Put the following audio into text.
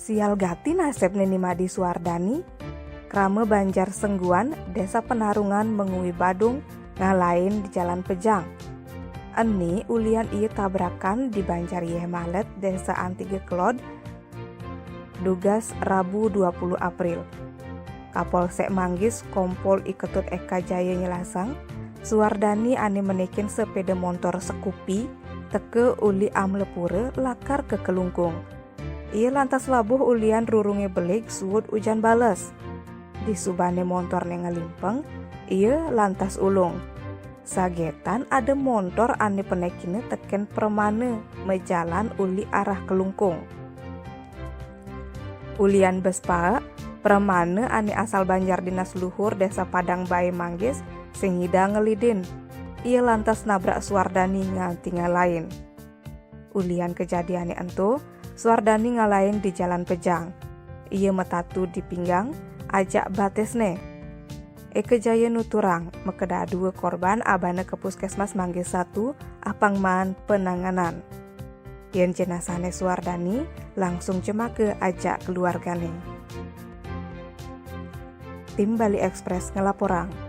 Sial gati nasib Nini Madi Suwardani, krame Banjar Sengguan, Desa Penarungan mengui Badung, ngalain di Jalan Pejang. Eni ulian ieu tabrakan di Banjar Yeh Malet, Desa Antige Kelod, Dugas Rabu 20 April. Kapolsek Manggis Kompol Iketut Eka Jaya nyelasang, Suwardani ane menekin sepeda motor Sekupi, teke uli amlepure lakar ke Kelungkung. Ia lantas labuh ulian rurunge belik suwud ujan bales. Di subane motor ngalimpeng, ia lantas ulung. Sagetan ada motor ane penekine teken permane mejalan uli arah Kelungkung. Ulian bespa, permane ane asal Banjar Dinas Luhur Desa Padang Bae Manggis singida ngelidin. Ia lantas nabrak Suwardani nganti ngalain. Ulian kejadiannya entu, Suwardani ngalain di Jalan Pejang. Ia metatu di pinggang, ajak batesne. Eka Jaya nuturang, mekeda dua korban abana ke Puskesmas Manggis 1, apangman penanganan. Yen jenazahne Suwardani langsung cemake ajak keluargane. Tim Bali Express ngelaporang.